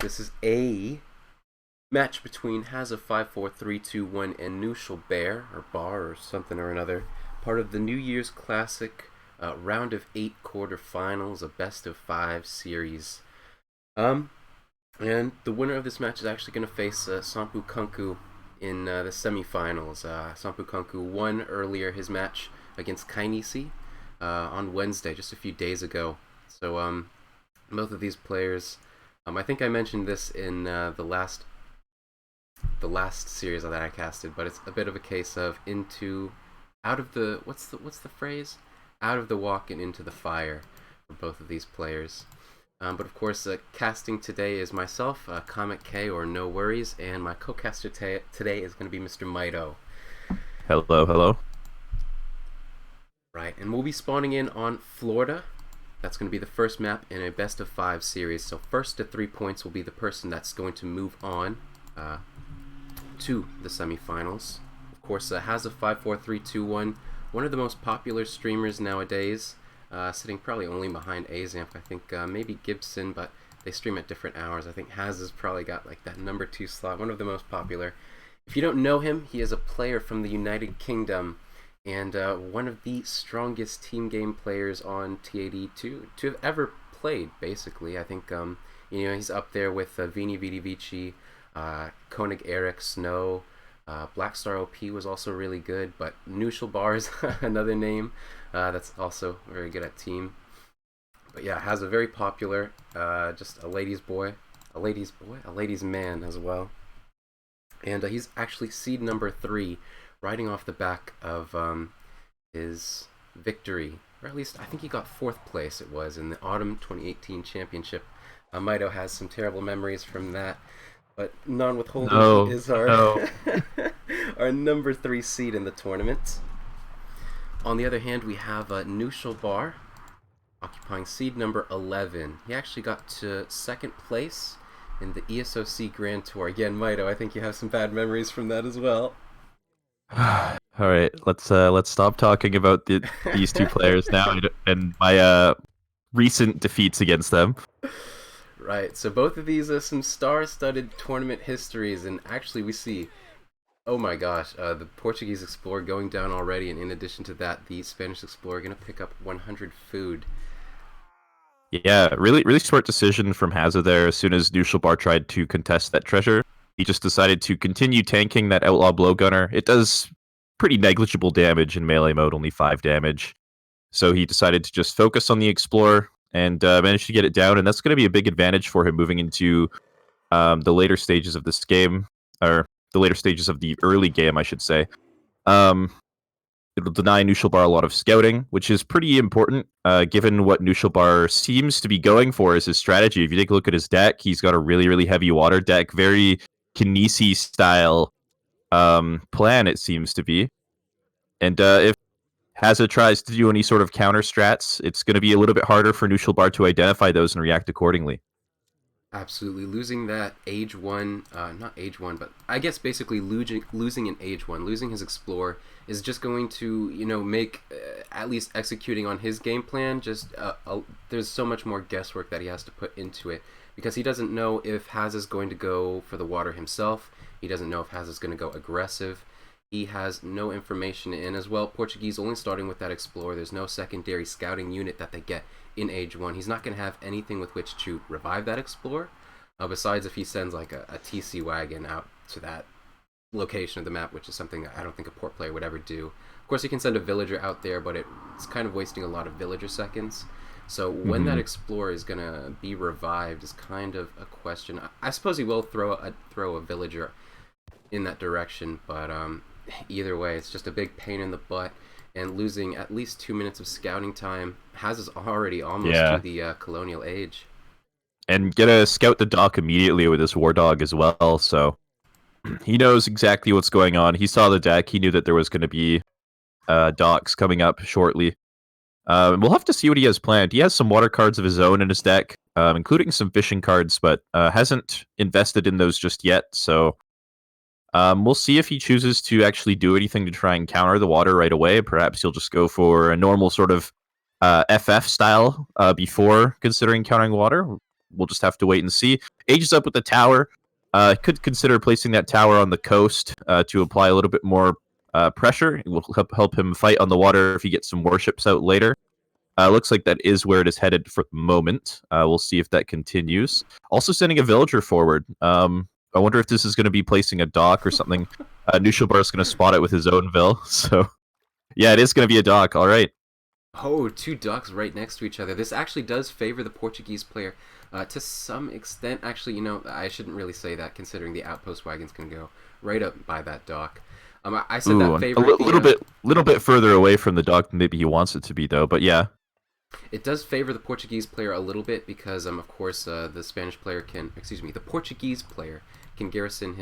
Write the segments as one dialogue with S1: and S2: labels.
S1: This is a match between Hazza54321 and Knuschelbär, or Bar, or something or another, part of the New Year's Classic round of 8 quarterfinals, a best of 5 series. And the winner of this match is actually going to face Sampu Kunku in the semifinals. Sampu Kunku won earlier his match against Kainisi on Wednesday, just a few days ago. So both of these players, I think I mentioned this in the last series that I casted, but it's a bit of a case of out of the what's the phrase? Out of the walk and into the fire for both of these players. But of course, casting today is myself, Cometk, or No Worries, and my co-caster today is going to be Mr. Mitoe.
S2: Hello, hello.
S1: Right, and we'll be spawning in on Florida. That's going to be the first map in a best of 5 series. So first to 3 points will be the person that's going to move on to the semifinals. Of course, Hazza54321, one of the most popular streamers nowadays, sitting probably only behind Azamp. I think maybe Gibson, but they stream at different hours. I think Hazza's probably got like that number 2 slot, one of the most popular. If you don't know him, he is a player from the United Kingdom, and one of the strongest team game players on TAD to have ever played, basically. I think he's up there with Vini Vidi Vici, Koenig Eric, Snow, Blackstar OP was also really good, but Knuschelbär is another name that's also very good at team. But yeah, has a very popular, just a ladies man as well. And he's actually seed number 3, riding off the back of his victory, or at least I think he got 4th place it was in the Autumn 2018 Championship. Mitoe has some terrible memories from that, but non-withholding, he is our our number 3 seed in the tournament. On the other hand, we have Knuschelbär occupying seed number 11. He actually got to 2nd place in the ESOC Grand Tour. Again, Mitoe, I think you have some bad memories from that as well.
S2: All right, let's stop talking about these two players now and my recent defeats against them.
S1: Right, so both of these are some star-studded tournament histories, and actually we see, oh my gosh, the Portuguese explorer going down already, and in addition to that, the Spanish explorer going to pick up 100 food.
S2: Yeah, really smart decision from Hazza there. As soon as Knuschelbär tried to contest that treasure, he just decided to continue tanking that outlaw blowgunner. It does pretty negligible damage in melee mode, only 5 damage. So he decided to just focus on the explorer and managed to get it down, and that's going to be a big advantage for him moving into the later stages of this game, or the later stages of the early game, I should say. It'll deny Knuschelbär a lot of scouting, which is pretty important, given what Knuschelbär seems to be going for as his strategy. If you take a look at his deck, he's got a really heavy water deck, very Kinesi style plan, it seems to be. And if Hazza tries to do any sort of counter strats, it's going to be a little bit harder for Knuschelbär to identify those and react accordingly.
S1: Absolutely, losing that age 1, not age 1, but I guess basically losing an age 1, losing his explorer is just going to, make, at least executing on his game plan, there's so much more guesswork that he has to put into it, because he doesn't know if Hazza's going to go for the water himself, he doesn't know if Hazza's going to go aggressive, he has no information, and as well, Portuguese only starting with that explorer, there's no secondary scouting unit that they get in age 1. He's not going to have anything with which to revive that explorer, besides if he sends like a TC wagon out to that location of the map, which is something I don't think a port player would ever do. Of course, he can send a villager out there, but it's kind of wasting a lot of villager seconds. So when that explorer is going to be revived is kind of a question. I suppose he will throw a villager in that direction, but either way, it's just a big pain in the butt. And losing at least 2 minutes of scouting time has us already almost to the colonial age.
S2: And gonna scout the dock immediately with his war dog as well, so he knows exactly what's going on. He saw the deck, he knew that there was going to be docks coming up shortly. We'll have to see what he has planned. He has some water cards of his own in his deck, including some fishing cards, but hasn't invested in those just yet, so we'll see if he chooses to actually do anything to try and counter the water right away. Perhaps he'll just go for a normal sort of FF style before considering countering water. we'll just have to wait and see. Ages up with the tower. Could consider placing that tower on the coast to apply a little bit more pressure. It will help him fight on the water if he gets some warships out later. Looks like that is where it is headed for the moment. We'll see if that continues. Also sending a villager forward. I wonder if this is going to be placing a dock or something. Knuschelbär is going to spot it with his own vill. So, yeah, it is going to be a dock. All right.
S1: Oh, 2 docks right next to each other. This actually does favor the Portuguese player to some extent. Actually, you know, I shouldn't really say that considering the outpost wagons can go right up by that dock. I said that favor
S2: little bit further away from the dock than maybe he wants it to be, though. But yeah,
S1: it does favor the Portuguese player a little bit because, of course, the Portuguese player can garrison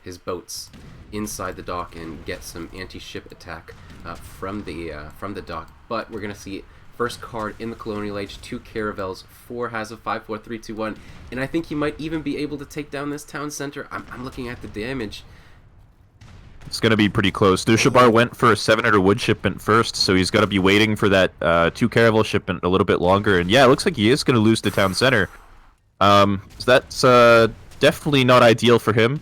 S1: his boats inside the dock and get some anti-ship attack from the dock. But we're gonna see first card in the Colonial Age, 2 caravels for Hazza54321, and I think he might even be able to take down this town center. I'm looking at the damage.
S2: It's going to be pretty close. Knuschelbär went for a 700 wood shipment first, so he's got to be waiting for that 2 caravel shipment a little bit longer. And yeah, it looks like he is going to lose the town center. So that's definitely not ideal for him,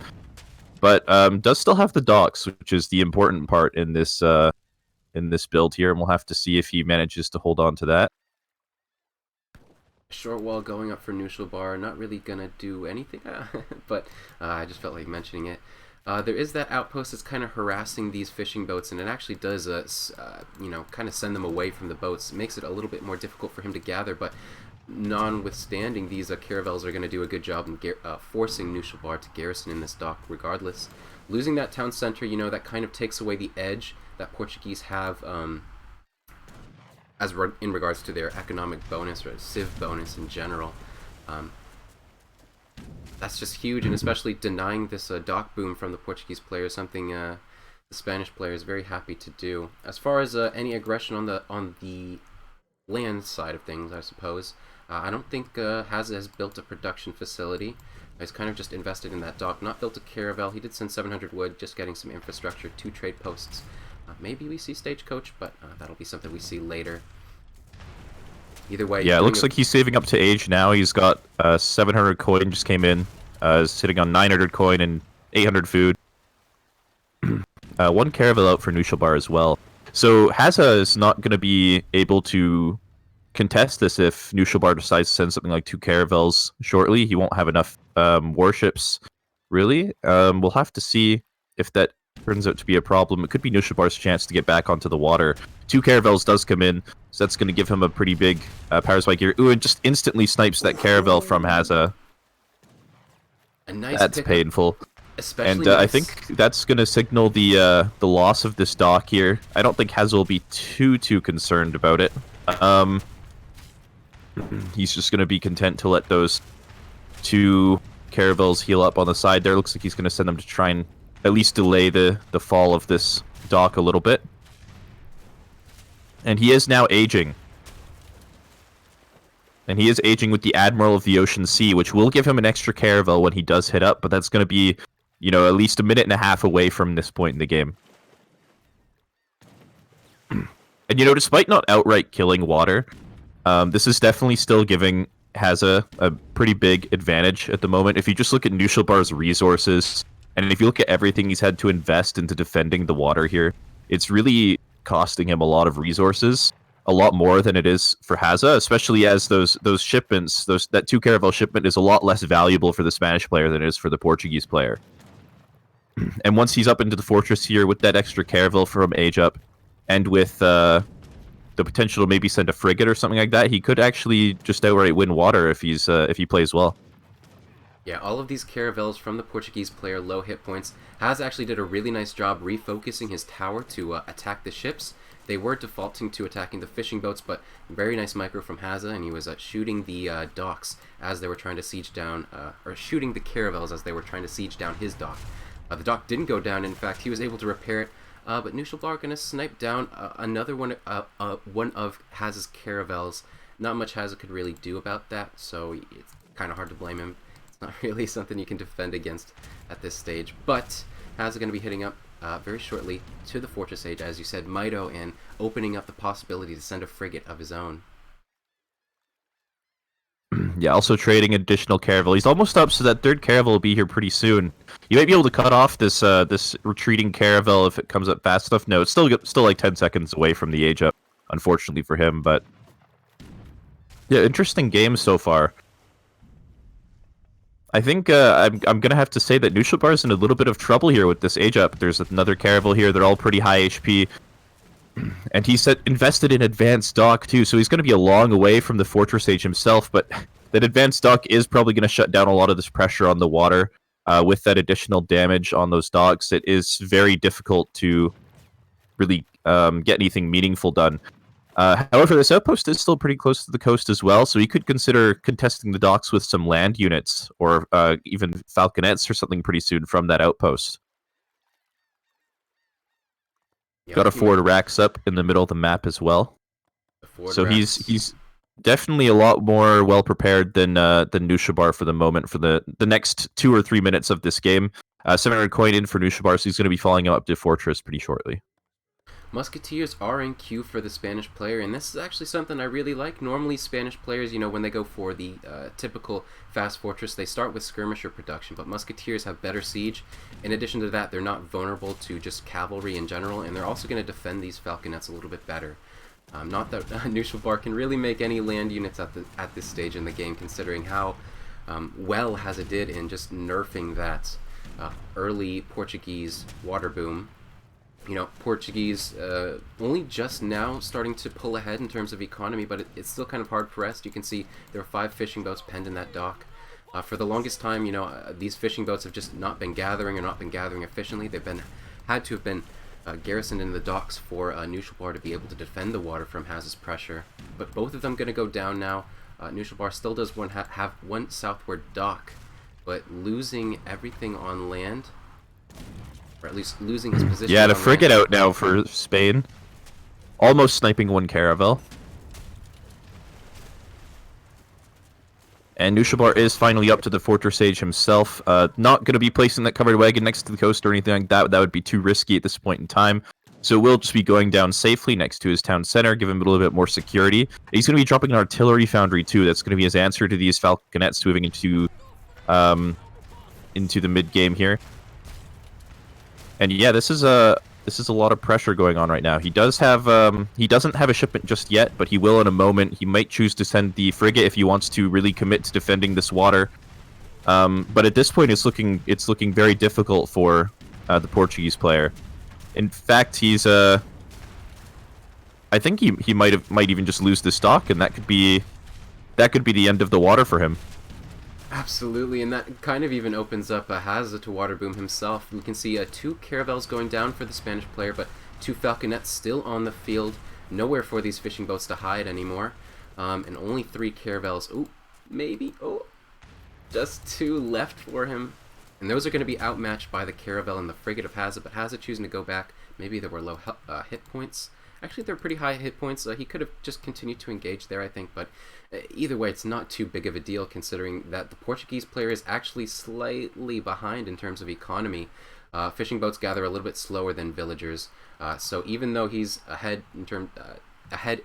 S2: but does still have the docks, which is the important part in this build here, and we'll have to see if he manages to hold on to that.
S1: Short wall going up for Knuschelbär, not really going to do anything, but I just felt like mentioning it. There is that outpost that's kind of harassing these fishing boats, and it actually does, kind of send them away from the boats. It makes it a little bit more difficult for him to gather, but notwithstanding, these caravels are going to do a good job in forcing Knuschelbär to garrison in this dock regardless. Losing that town center, you know, that kind of takes away the edge that Portuguese have in regards to their economic bonus or civ bonus in general. That's just huge, and especially denying this dock boom from the Portuguese player is something the Spanish player is very happy to do. As far as any aggression on the land side of things, I suppose, I don't think Hazza has built a production facility. He's kind of just invested in that dock, not built a caravel. He did send 700 wood, just getting some infrastructure, 2 trade posts. Maybe we see stagecoach, but that'll be something we see later. Either way,
S2: yeah, it looks like he's saving up to age now. He's got 700 coin just came in, sitting on 900 coin and 800 food. 1 caravel out for Knuschelbär as well. So Hazza is not going to be able to contest this if Knuschelbär decides to send something like 2 caravels shortly. He won't have enough warships, really. We'll have to see if that turns out to be a problem. It could be Knuschelbär's chance to get back onto the water. 2 caravels does come in, so that's going to give him a pretty big power spike here. Ooh, it just instantly snipes that caravel from Hazza.
S1: A nice
S2: that's painful.
S1: Especially
S2: and I think that's going to signal the loss of this dock here. I don't think Hazza will be too concerned about it. He's just going to be content to let those 2 caravels heal up on the side there. Looks like he's going to send them to try and at least delay the fall of this dock a little bit. And he is now aging. And he is aging with the Admiral of the Ocean Sea, which will give him an extra caravel when he does hit up, but that's going to be, you know, at least a minute and a half away from this point in the game. And, you know, despite not outright killing water, this is definitely still giving Hazza a pretty big advantage at the moment. If you just look at Knuschelbär's resources, and if you look at everything he's had to invest into defending the water here, it's really costing him a lot of resources, a lot more than it is for Hazza, especially as those shipments, that 2 caravel shipment is a lot less valuable for the Spanish player than it is for the Portuguese player. And once he's up into the fortress here with that extra caravel from age up, and with the potential to maybe send a frigate or something like that, he could actually just outright win water if he plays well.
S1: Yeah, all of these caravels from the Portuguese player, low hit points. Hazza actually did a really nice job refocusing his tower to attack the ships. They were defaulting to attacking the fishing boats, but very nice micro from Hazza, and he was shooting the docks as they were trying to siege down, or shooting the caravels as they were trying to siege down his dock. The dock didn't go down. In fact, he was able to repair it, but Knuschelbär going to snipe down another one of Hazza's caravels. Not much Hazza could really do about that, so it's kind of hard to blame him. Not really something you can defend against at this stage, but Hazza going to be hitting up very shortly to the Fortress Age, as you said, Mitoe, and opening up the possibility to send a frigate of his own.
S2: Yeah, also trading additional caravel. He's almost up, so that third caravel will be here pretty soon. You might be able to cut off this this retreating caravel if it comes up fast enough. No, it's still like 10 seconds away from the age up, unfortunately for him. But yeah, interesting game so far. I think I'm gonna have to say that Knuschelbär is in a little bit of trouble here with this age up. There's another caravel here. They're all pretty high HP. And he's invested in advanced dock too, so he's going to be a long way from the fortress age himself, but that advanced dock is probably going to shut down a lot of this pressure on the water. With that additional damage on those docks, it is very difficult to really get anything meaningful done. However, this outpost is still pretty close to the coast as well, so he could consider contesting the docks with some land units, or even falconets or something pretty soon from that outpost. Yeah, got a forward racks up in the middle of the map as well. So he's definitely a lot more well prepared than Knuschelbär for the moment for the next 2 or 3 minutes of this game. 700 coin in for Knuschelbär, so he's going to be falling up to Fortress pretty shortly.
S1: Musketeers are in queue for the Spanish player, and this is actually something I really like. Normally, Spanish players, you know, when they go for the typical fast fortress, they start with skirmisher production, but Musketeers have better siege. In addition to that, they're not vulnerable to just cavalry in general, and they're also going to defend these falconets a little bit better. Not that Knuschelbär can really make any land units at this stage in the game, considering how well Hazza did in just nerfing that early Portuguese water boom. You know, Portuguese only just now starting to pull ahead in terms of economy, but it's still kind of hard pressed. You can see there are 5 fishing boats penned in that dock. For the longest time, you know, these fishing boats have just not been gathering or not been gathering efficiently. They've had to have been garrisoned in the docks for Knuschelbär to be able to defend the water from Hazza's pressure. But both of them going to go down now. Knuschelbär still does have one southward dock, but losing everything on land. Or at least losing his position.
S2: Yeah, the frigate out now for Spain. Almost sniping one caravel. And Knuschelbär is finally up to the Fortress Age himself. Not going to be placing that covered wagon next to the coast or anything like that. That would be too risky at this point in time. So we'll just be going down safely next to his town center, give him a little bit more security. He's going to be dropping an artillery foundry too. That's going to be his answer to these falconets moving into the mid game here. And yeah, this is a lot of pressure going on right now. He doesn't have a shipment just yet, but he will in a moment. He might choose to send the frigate if he wants to really commit to defending this water. But at this point, it's looking very difficult for the Portuguese player. In fact, he's I think he might even just lose this dock, and that could be the end of the water for him.
S1: Absolutely, and that kind of even opens up Hazza to water boom himself. We can see 2 caravels going down for the Spanish player, but 2 falconets still on the field. Nowhere for these fishing boats to hide anymore. And only 3 caravels. Oh, maybe. Oh, just 2 left for him. And those are going to be outmatched by the caravel and the frigate of Hazza, but Hazza choosing to go back. Maybe there were low hit points. Actually, they're pretty high hit points. He could have just continued to engage there, I think, but either way, it's not too big of a deal considering that the Portuguese player is actually slightly behind in terms of economy. Fishing boats gather a little bit slower than villagers, so even though he's ahead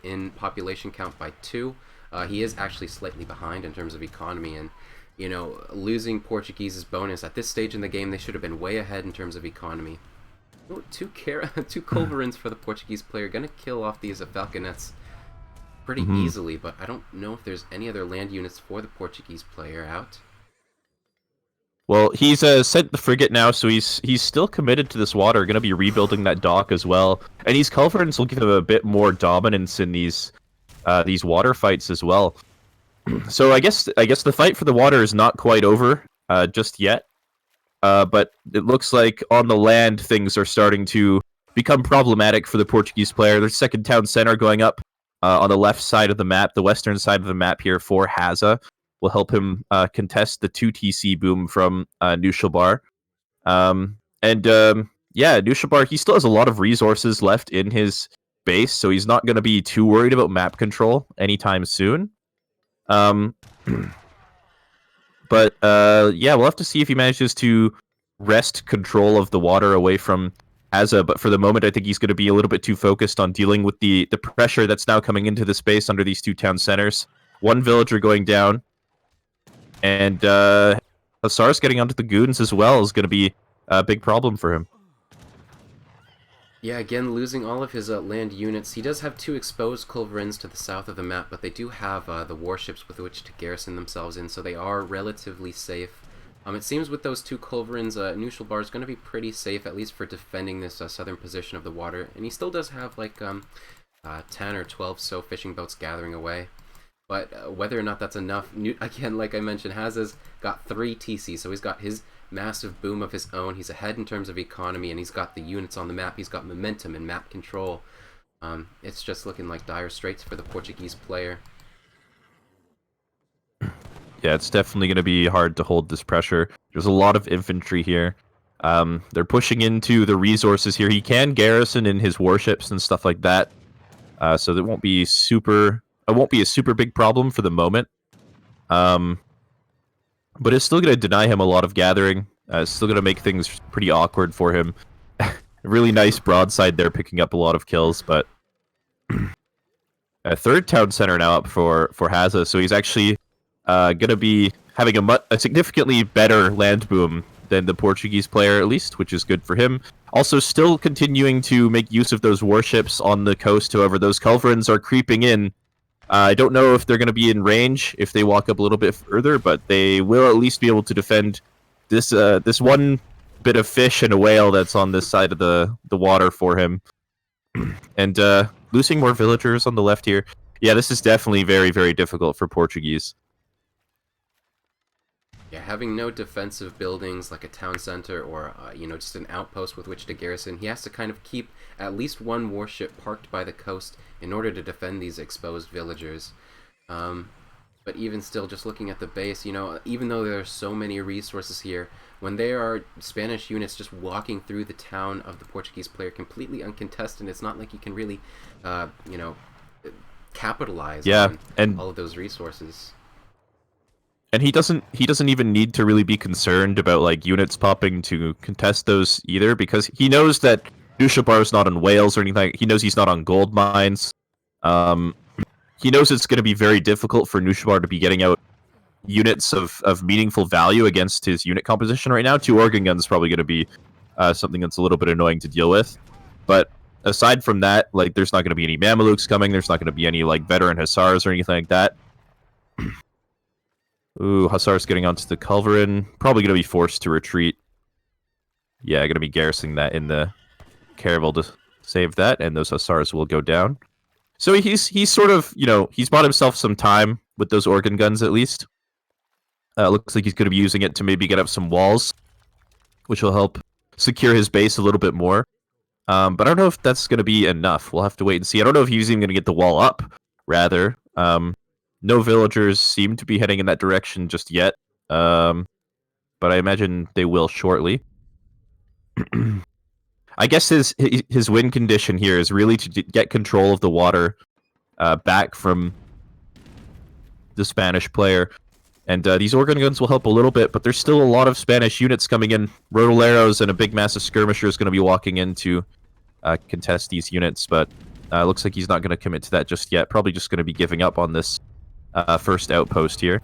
S1: in population count by 2, he is actually slightly behind in terms of economy. And you know, losing Portuguese's bonus at this stage in the game, they should have been way ahead in terms of economy. Ooh, 2 culverins for the Portuguese player, gonna kill off these falconets pretty easily, but I don't know if there's any other land units for the Portuguese player out.
S2: Well, he's sent the frigate now, so he's still committed to this water, gonna be rebuilding that dock as well. And these culverins will give him a bit more dominance in these water fights as well. So I guess the fight for the water is not quite over just yet. But it looks like on the land, things are starting to become problematic for the Portuguese player. Their second town center going up on the left side of the map, the western side of the map here for Hazza, will help him contest the 2 TC boom from Knuschelbär. Yeah, Knuschelbär, he still has a lot of resources left in his base, so he's not going to be too worried about map control anytime soon. But yeah, we'll have to see if he manages to wrest control of the water away from Hazza. But for the moment, I think he's going to be a little bit too focused on dealing with the pressure that's now coming into the space under these 2 town centers. 1 villager going down. And Hussars getting onto the goons as well is going to be a big problem for him.
S1: Yeah, again, losing all of his land units. He does have 2 exposed culverins to the south of the map, but they do have the warships with which to garrison themselves in, so they are relatively safe. It seems with those 2 culverins, Knuschelbär is going to be pretty safe, at least for defending this southern position of the water. And he still does have like 10 or 12 so fishing boats gathering away. But whether or not that's enough, again, like I mentioned, Hazza's got 3 TC, so he's got his massive boom of his own. He's ahead in terms of economy, and he's got the units on the map. He's got momentum and map control. It's just looking like dire straits for the Portuguese player.
S2: Yeah, it's definitely going to be hard to hold this pressure. There's a lot of infantry here. They're pushing into the resources here. He can garrison in his warships and stuff like that, so that won't be a super big problem for the moment. But it's still going to deny him a lot of gathering. It's still going to make things pretty awkward for him. Really nice broadside there, picking up a lot of kills, but a 3rd town center now up for Hazza, so he's actually going to be having a significantly better land boom than the Portuguese player, at least, which is good for him. Also, still continuing to make use of those warships on the coast. However, those culverins are creeping in. I don't know if they're going to be in range if they walk up a little bit further, but they will at least be able to defend this this one bit of fish and a whale that's on this side of the water for him. And losing more villagers on the left here. Yeah, this is definitely very, very difficult for Portuguese.
S1: Yeah, having no defensive buildings like a town center or, just an outpost with which to garrison, he has to kind of keep at least 1 warship parked by the coast in order to defend these exposed villagers. But even still, just looking at the base, even though there are so many resources here, when there are Spanish units just walking through the town of the Portuguese player completely uncontested, it's not like you can really, capitalize on all of those resources.
S2: And he doesn't even need to really be concerned about like units popping to contest those either, because he knows that Knuschelbär is not on whales or anything. He knows he's not on gold mines. He knows it's going to be very difficult for Knuschelbär to be getting out units of meaningful value against his unit composition right now. 2 organ guns is probably going to be something that's a little bit annoying to deal with. But aside from that, like, there's not going to be any Mamelukes coming. There's not going to be any like veteran Hussars or anything like that. Ooh, Hussars getting onto the culverin. Probably going to be forced to retreat. Yeah, going to be garrisoning that in the caravel to save that, and those Hussars will go down. So he's sort of, he's bought himself some time with those organ guns at least. Looks like he's going to be using it to maybe get up some walls, which will help secure his base a little bit more. But I don't know if that's going to be enough. We'll have to wait and see. I don't know if he's even going to get the wall up, rather. No villagers seem to be heading in that direction just yet, but I imagine they will shortly. I guess his win condition here is really to get control of the water back from the Spanish player. And these organ guns will help a little bit, but there's still a lot of Spanish units coming in. Rotoleros and a big massive skirmisher is going to be walking in to contest these units, but looks like he's not going to commit to that just yet. Probably just going to be giving up on this first outpost here.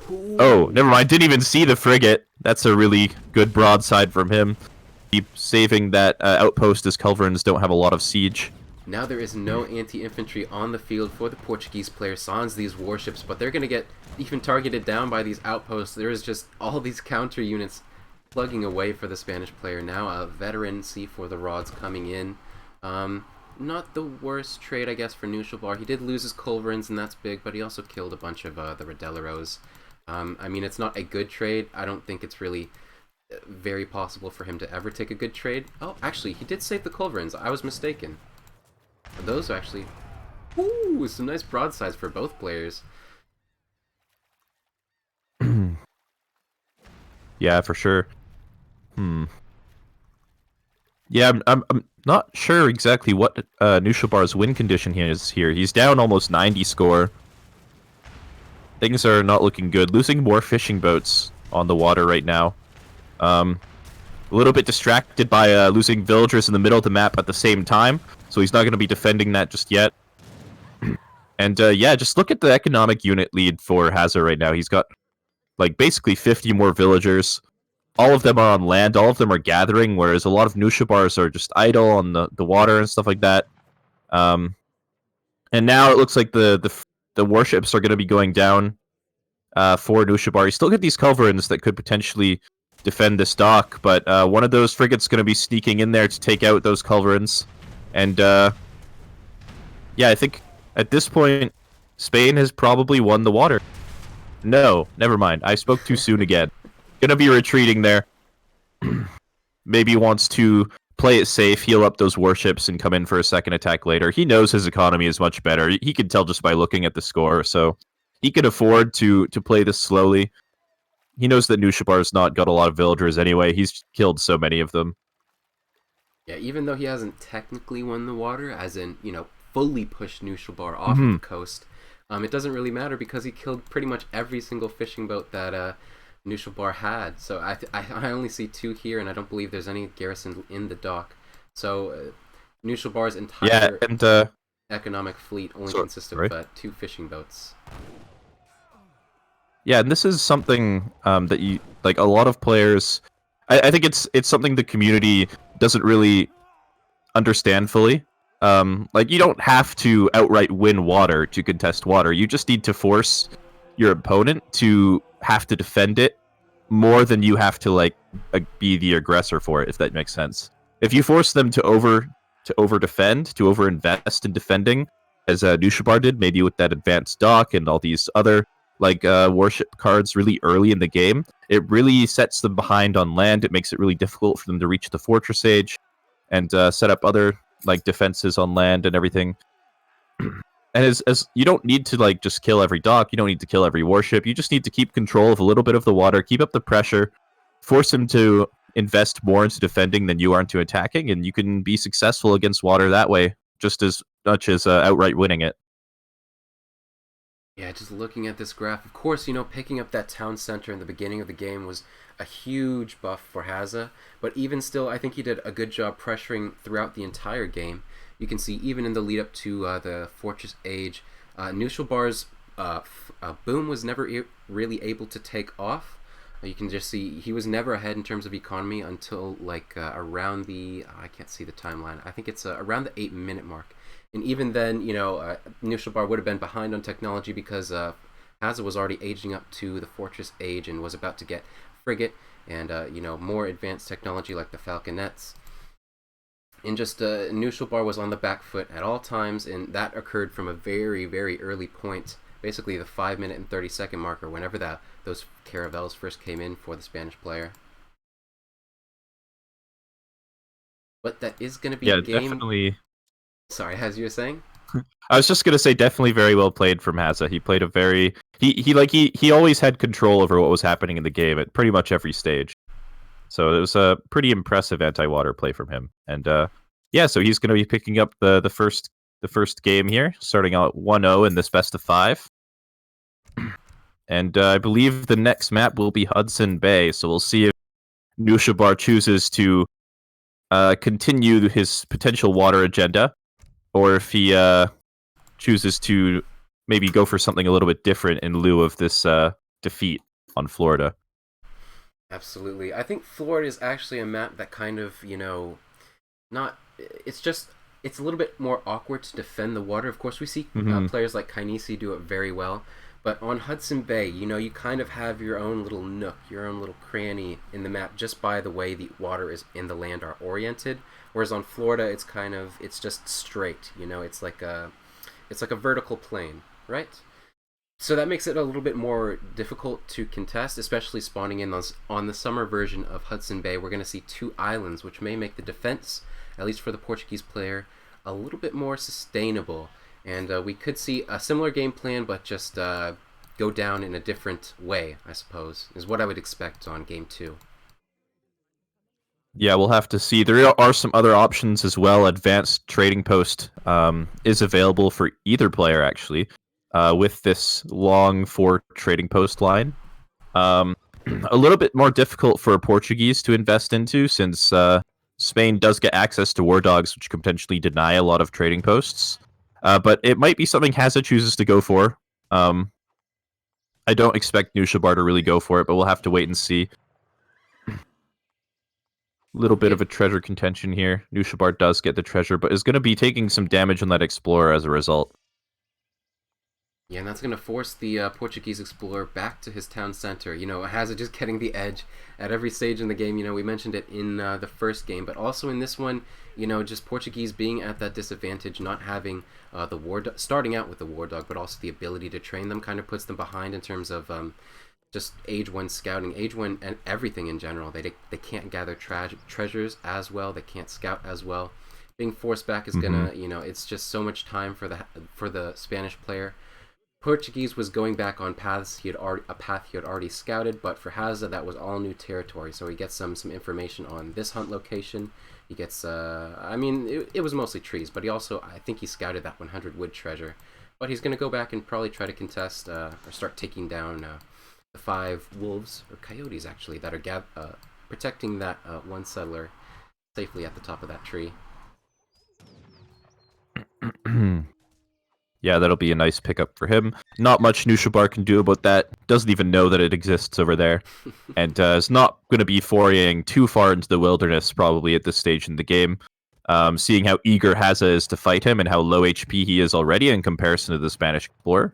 S2: Oh, never mind. Didn't even see the frigate. That's a really good broadside from him. Keep saving that outpost as culverins don't have a lot of siege.
S1: Now there is no anti-infantry on the field for the Portuguese player sans these warships, but they're going to get even targeted down by these outposts. There is just all these counter units plugging away for the Spanish player. Now a veteran C4 the rods coming in. Not the worst trade, I guess, for Knuschelbär. He did lose his culverins, and that's big, but he also killed a bunch of the Rodelleros. I mean, it's not a good trade. I don't think it's really very possible for him to ever take a good trade. Oh, actually, he did save the culverins. I was mistaken. Those are actually... Ooh, some nice broadsides for both players.
S2: Yeah, for sure. Yeah, I'm not sure exactly what Knuschelbär's win condition is here. He's down almost 90 score. Things are not looking good. Losing more fishing boats on the water right now. A little bit distracted by losing villagers in the middle of the map at the same time, so he's not going to be defending that just yet. And yeah, just look at the economic unit lead for Hazza right now. He's got like basically 50 more villagers. All of them are on land. All of them are gathering, whereas a lot of Knuschelbärs are just idle on the water and stuff like that. And now it looks like the warships are going to be going down for Knuschelbär. You still get these culverins that could potentially defend this dock, but one of those frigates going to be sneaking in there to take out those culverins. And yeah, I think at this point, Spain has probably won the water. No, never mind. I spoke too soon again. Gonna be retreating there. Maybe wants to play it safe, heal up those warships, and come in for a second attack later. He knows his economy is much better. He can tell just by looking at the score, so he can afford to play this slowly. He knows that Knuschelbär's not got a lot of villagers anyway. He's killed so many of them.
S1: Yeah, even though he hasn't technically won the water, as in, fully pushed Knuschelbär off of the coast, it doesn't really matter because he killed pretty much every single fishing boat that Knuschelbär had. So I only see 2 here, and I don't believe there's any garrison in the dock. So Knuschelbär's entire economic fleet only consists of 2 fishing boats.
S2: Yeah, and this is something that you like. A lot of players, I think it's something the community doesn't really understand fully. Like, you don't have to outright win water to contest water. You just need to force your opponent to have to defend it more than you have to be the aggressor for it, if that makes sense. If you force them to over defend, to over invest in defending, as Knuschelbär did, maybe with that advanced dock and all these other warship cards really early in the game, it really sets them behind on land. It makes it really difficult for them to reach the fortress age and set up other defenses on land and everything. And as you don't need to just kill every dock, you don't need to kill every warship. You just need to keep control of a little bit of the water, keep up the pressure, force them to invest more into defending than you are into attacking, and you can be successful against water that way, just as much as outright winning it.
S1: Yeah, just looking at this graph, of course, picking up that town center in the beginning of the game was a huge buff for Hazza, but even still, I think he did a good job pressuring throughout the entire game. You can see even in the lead up to the Fortress Age, Knuschelbär's boom was never really able to take off. You can just see he was never ahead in terms of economy until around the, I can't see the timeline, I think it's around the 8-minute mark. And even then, Knuschelbär would have been behind on technology because Hazza was already aging up to the Fortress Age and was about to get frigate and more advanced technology like the falconets. And just Knuschelbär was on the back foot at all times, and that occurred from a very, very early point, basically the 5-minute and 30-second marker, whenever those caravels first came in for the Spanish player. But that is going to be a game.
S2: Definitely.
S1: Sorry, as you were saying?
S2: I was just gonna say, definitely very well played from Hazza. He played a very he always had control over what was happening in the game at pretty much every stage. So it was a pretty impressive anti-water play from him. And yeah, so he's gonna be picking up the first game here, starting out 1-0 in this best of 5. And I believe the next map will be Hudson Bay. So we'll see if Knuschelbär chooses to continue his potential water agenda, or if he chooses to maybe go for something a little bit different in lieu of this defeat on Florida.
S1: Absolutely. I think Florida is actually a map that kind of, it's a little bit more awkward to defend the water. Of course, we see players like Kainisi do it very well. But on Hudson Bay, you kind of have your own little nook, your own little cranny in the map just by the way the water is in the land are oriented. Whereas on Florida, it's just straight. It's like a vertical plane, right? So that makes it a little bit more difficult to contest, especially spawning in on the summer version of Hudson Bay. We're going to see 2 islands, which may make the defense, at least for the Portuguese player, a little bit more sustainable. And we could see a similar game plan, but just go down in a different way, I suppose, is what I would expect on Game 2.
S2: Yeah, we'll have to see. There are some other options as well. Advanced Trading Post is available for either player, actually, with this long 4 Trading Post line. A little bit more difficult for Portuguese to invest into, since Spain does get access to war dogs, which can potentially deny a lot of trading posts. But it might be something Hazza chooses to go for. I don't expect Knuschelbär to really go for it, but we'll have to wait and see. Little bit of a treasure contention here. Knuschelbär does get the treasure, but is going to be taking some damage on that explorer as a result.
S1: Yeah, and that's going to force the Portuguese explorer back to his town center. You know, Hazza just getting the edge at every stage in the game. You know, we mentioned it in the first game, but also in this one, you know, just Portuguese being at that disadvantage, not having starting out with the war dog, but also the ability to train them kind of puts them behind in terms of just age 1 scouting, age 1 and everything in general. They can't gather treasures as well. They can't scout as well. Being forced back is gonna, you know, it's just so much time for the Spanish player. Portuguese was going back on paths a path he had already scouted, but for Hazza that was all new territory. So he gets some information on this hunt location. He gets, I mean, it was mostly trees, but he also, I think he scouted that 100 wood treasure. But he's going to go back and probably try to contest or start taking down the 5 wolves, or coyotes actually, that are protecting that one settler safely at the top of that tree.
S2: Yeah, that'll be a nice pickup for him. Not much Knuschelbär can do about that. Doesn't even know that it exists over there. And is not going to be foraying too far into the wilderness probably at this stage in the game. Seeing how eager Hazza is to fight him and how low HP he is already in comparison to the Spanish explorer.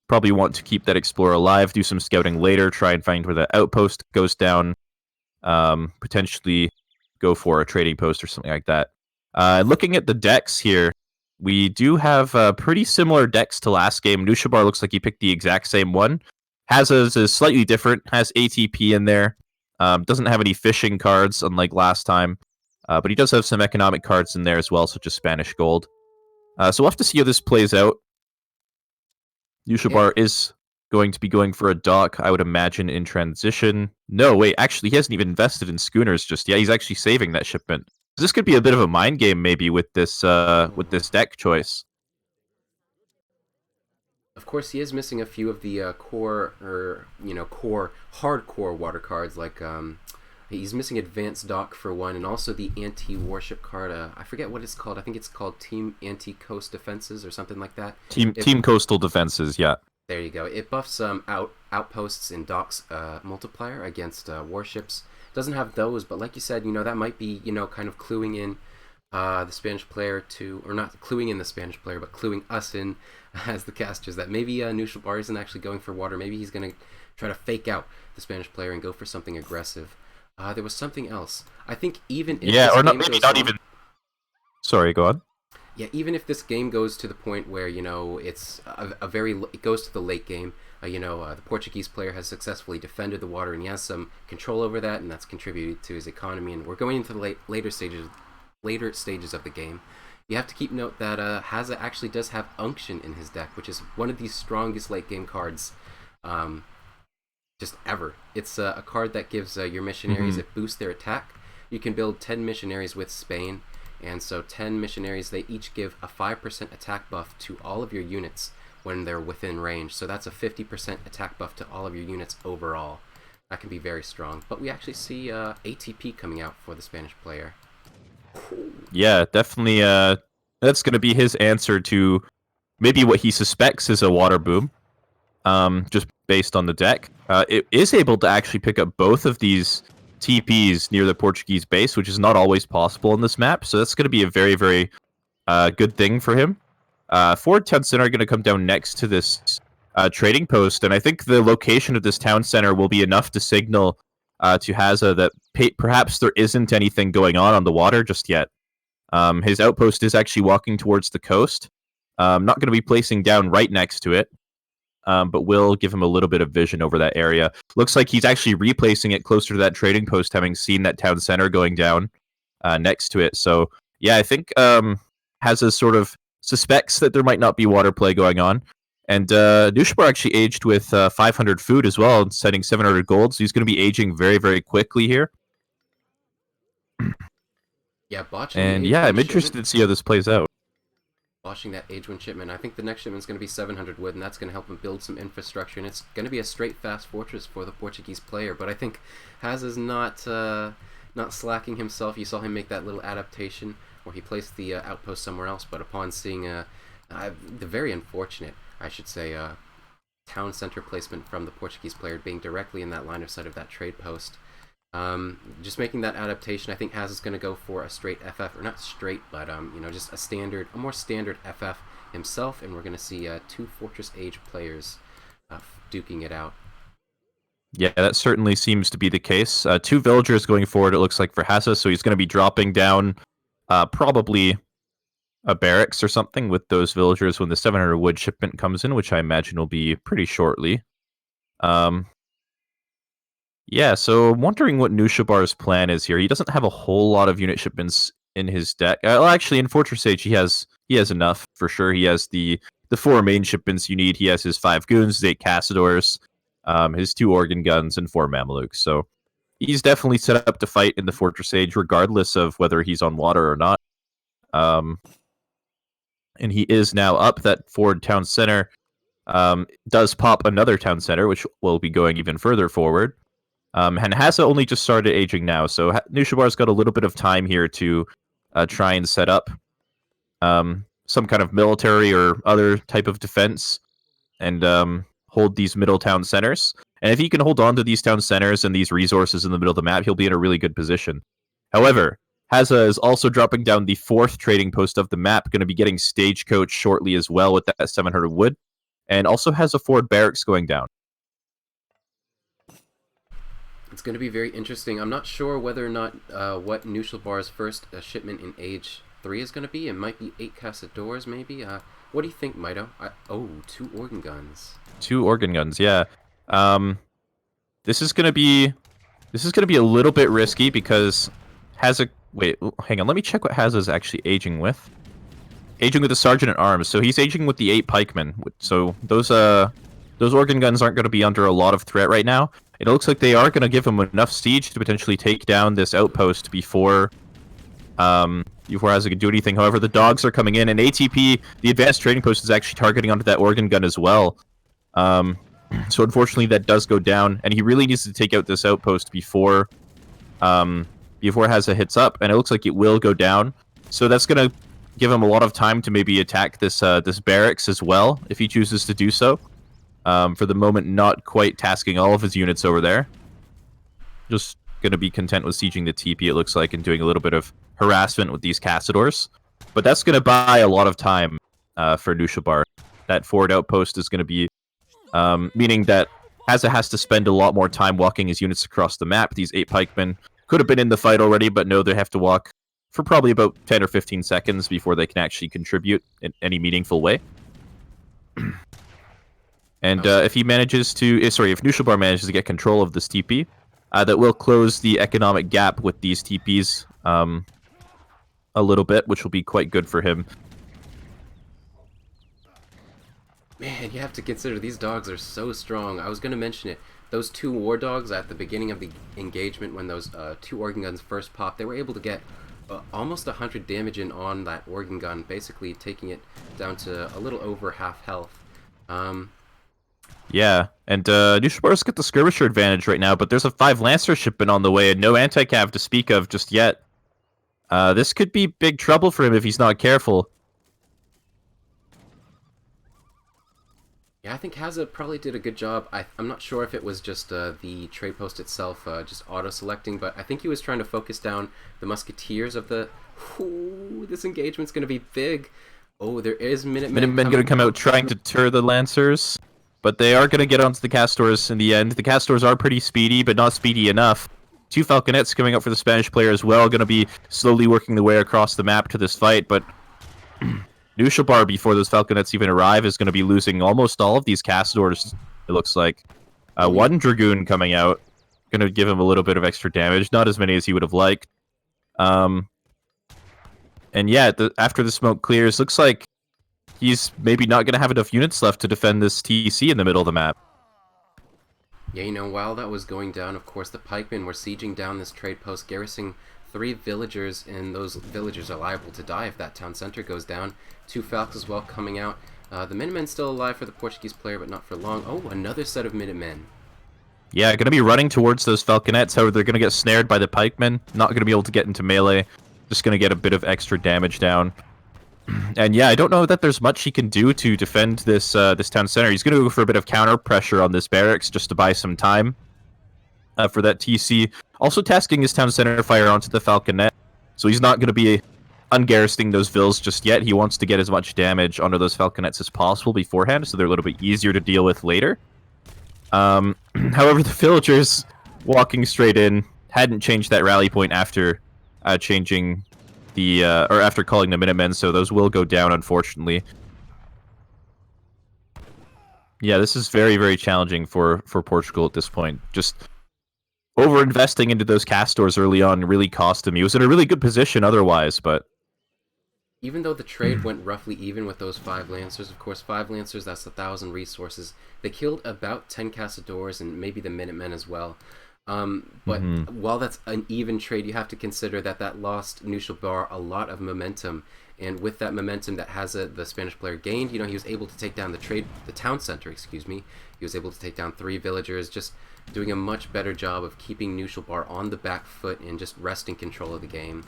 S2: Probably want to keep that explorer alive, do some scouting later, try and find where the outpost goes down. Potentially go for a trading post or something like that. Looking at the decks here, we do have pretty similar decks to last game. Knuschelbär looks like he picked the exact same one. Hazza's is slightly different, has ATP in there. Doesn't have any fishing cards, unlike last time. But he does have some economic cards in there as well, such as Spanish gold. So we'll have to see how this plays out. Knuschelbär is going to be going for a dock, I would imagine, in transition. No, wait, actually, he hasn't even invested in schooners just yet. He's actually saving that shipment. This could be a bit of a mind game, maybe, with this deck choice.
S1: Of course, he is missing a few of the core hardcore water cards. Like he's missing Advanced Dock for one, and also the anti-warship card. I forget what it's called. I think it's called Team Anti-Coast Defenses or something like that.
S2: Team Coastal Defenses, yeah.
S1: There you go. It buffs outposts and docks multiplier against warships. Doesn't have those, but like you said, you know, that might be, you know, kind of cluing in the Spanish player to, or not cluing in the Spanish player, but cluing us in as the casters that maybe Knuschelbär isn't actually going for water. Maybe he's going to try to fake out the Spanish player and go for something aggressive. There was something else. I think even if
S2: Sorry, go on.
S1: Yeah, even if this game goes to the point where, you know, it's it goes to the late game, the Portuguese player has successfully defended the water and he has some control over that, and that's contributed to his economy. And we're going into the later stages of the game. You have to keep note that Hazza actually does have Unction in his deck, which is one of the strongest late game cards just ever. It's a card that gives your missionaries, it boosts their attack. You can build 10 missionaries with Spain, and so 10 missionaries, they each give a 5% attack buff to all of your units when they're within range. So that's a 50% attack buff to all of your units overall. That can be very strong. But we actually see ATP coming out for the Spanish player.
S2: Yeah, definitely. That's going to be his answer to maybe what he suspects is a water boom, just based on the deck. It is able to actually pick up both of these TPs near the Portuguese base, which is not always possible in this map. So that's going to be a very, very good thing for him. 4 town center are going to come down next to this trading post, and I think the location of this town center will be enough to signal to Hazza that perhaps there isn't anything going on the water just yet. His outpost is actually walking towards the coast. Not going to be placing down right next to it, but will give him a little bit of vision over that area. Looks like he's actually replacing it closer to that trading post, having seen that town center going down next to it. So, yeah, I think Hazza sort of suspects that there might not be water play going on. And Knuschelbär actually aged with 500 food as well, setting 700 gold, so he's going to be aging very, very quickly here.
S1: Yeah, botching.
S2: And yeah, I'm interested to see how this plays out.
S1: Botching that age 1 shipment. I think the next shipment's going to be 700 wood, and that's going to help him build some infrastructure, and it's going to be a straight fast fortress for the Portuguese player. But I think Hazza's not slacking himself. You saw him make that little adaptation where he placed the outpost somewhere else, but upon seeing the very unfortunate, I should say, town center placement from the Portuguese player being directly in that line of sight of that trade post. Just making that adaptation. I think Haz is going to go for a straight FF, or not straight, but you know, just a more standard FF himself, and we're going to see 2 Fortress Age players duking it out.
S2: Yeah, that certainly seems to be the case. 2 villagers going forward, it looks like, for Hazza, so he's going to be dropping down probably a barracks or something with those villagers when the 700 wood shipment comes in, which I imagine will be pretty shortly. Yeah, so I'm wondering what Knuschelbär's plan is here. He doesn't have a whole lot of unit shipments in his deck. Well, actually, in Fortress Age, he has enough for sure. He has the 4 main shipments you need. He has his 5 goons, his 8 Cassadors, his 2 organ guns, and 4 Mamelukes. So he's definitely set up to fight in the Fortress Age, regardless of whether he's on water or not. And he is now up. That forward town center does pop another town center, which will be going even further forward. And Hazza only just started aging now, so Knuschelbär's got a little bit of time here to try and set up some kind of military or other type of defense and hold these middle town centers. And if he can hold on to these town centers and these resources in the middle of the map, he'll be in a really good position. However, Hazza is also dropping down the 4th trading post of the map, going to be getting Stagecoach shortly as well with that 700 wood, and also has a forward barracks going down.
S1: It's going to be very interesting. I'm not sure whether or not what Knuschelbär's first shipment in Age 3 is going to be. It might be 8 Cassadors, maybe. What do you think, Mitoe? 2 organ guns.
S2: 2 organ guns, yeah. This is going to be a little bit risky because Hazza. Wait, hang on. Let me check what Hazza's actually aging with. Aging with the Sergeant at Arms. So he's aging with the 8 pikemen. So those organ guns aren't going to be under a lot of threat right now. It looks like they are going to give him enough siege to potentially take down this outpost before Hazza can do anything. However, the dogs are coming in, and ATP, the advanced trading post, is actually targeting onto that organ gun as well. So unfortunately, that does go down, and he really needs to take out this outpost before Hazza hits up, and it looks like it will go down. So that's going to give him a lot of time to maybe attack this barracks as well, if he chooses to do so. For the moment, not quite tasking all of his units over there. Just going to be content with sieging the TP, it looks like, and doing a little bit of harassment with these Cassadors. But that's going to buy a lot of time for Knuschelbär. That forward outpost is going to be meaning that Hazza has to spend a lot more time walking his units across the map. These 8 pikemen could have been in the fight already, but no, they have to walk for probably about 10 or 15 seconds before they can actually contribute in any meaningful way. And if Knuschelbär manages to get control of this TP, that will close the economic gap with these TPs a little bit, which will be quite good for him.
S1: Man, you have to consider these dogs are so strong. I was going to mention it. Those 2 war dogs at the beginning of the engagement, when those 2 organ guns first popped, they were able to get almost 100 damage in on that organ gun, basically taking it down to a little over half health.
S2: Yeah, and Knuschelbär's got the skirmisher advantage right now, but there's a 5 Lancer shipment on the way and no anti-cav to speak of just yet. This could be big trouble for him if he's not careful.
S1: Yeah, I think Hazza probably did a good job. I'm not sure if it was just the trade post itself just auto-selecting, but I think he was trying to focus down the musketeers of the... Ooh, this engagement's going to be big. Oh, there is Minutemen
S2: going to come out trying to deter the Lancers. But they are going to get onto the Castors in the end. The Castors are pretty speedy, but not speedy enough. 2 Falconets coming up for the Spanish player as well, going to be slowly working their way across the map to this fight, but Knuschelbär, before those Falconets even arrive, is going to be losing almost all of these Castors, it looks like. 1 Dragoon coming out, going to give him a little bit of extra damage, not as many as he would have liked. And yeah, after the smoke clears, looks like he's maybe not going to have enough units left to defend this TC in the middle of the map.
S1: Yeah, you know, while that was going down, of course, the pikemen were sieging down this trade post, garrisoning 3 villagers, and those villagers are liable to die if that town center goes down. 2 Falcons as well coming out. The Minutemen still alive for the Portuguese player, but not for long. Oh, another set of Minutemen.
S2: Yeah, going to be running towards those Falconets. However, they're going to get snared by the pikemen. Not going to be able to get into melee. Just going to get a bit of extra damage down. And yeah, I don't know that there's much he can do to defend this this town center. He's going to go for a bit of counter pressure on this barracks just to buy some time for that TC. Also tasking his town center fire onto the Falconet, so he's not going to be ungarrisoning those vills just yet. He wants to get as much damage onto those Falconets as possible beforehand, so they're a little bit easier to deal with later. However, the villagers walking straight in hadn't changed that rally point after changing the or after calling the Minutemen, so those will go down, unfortunately. Yeah, this is very, very challenging for Portugal at this point. Just over-investing into those castors early on really cost him. He was in a really good position otherwise, but...
S1: Even though the trade went roughly even with those 5 Lancers, of course, 5 Lancers, that's 1,000 resources. They killed about 10 Castadors and maybe the Minutemen as well. But while that's an even trade, you have to consider that that lost Knuschelbär a lot of momentum. And with that momentum that the Spanish player gained, you know, he was able to take down the town center, excuse me. He was able to take down 3 villagers, just doing a much better job of keeping Knuschelbär on the back foot and just wresting control of the game.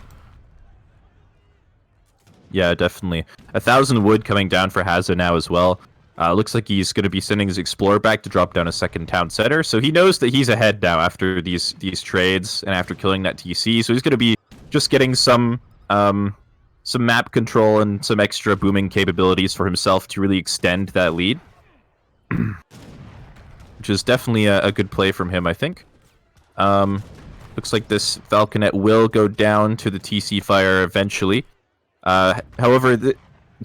S2: Yeah, definitely. 1,000 wood coming down for Hazza now as well. Looks like he's going to be sending his Explorer back to drop down a second town center. So he knows that he's ahead now after these trades and after killing that TC. So he's going to be just getting some map control and some extra booming capabilities for himself to really extend that lead. Which is definitely a good play from him, I think. Looks like this Falconet will go down to the TC fire eventually. However,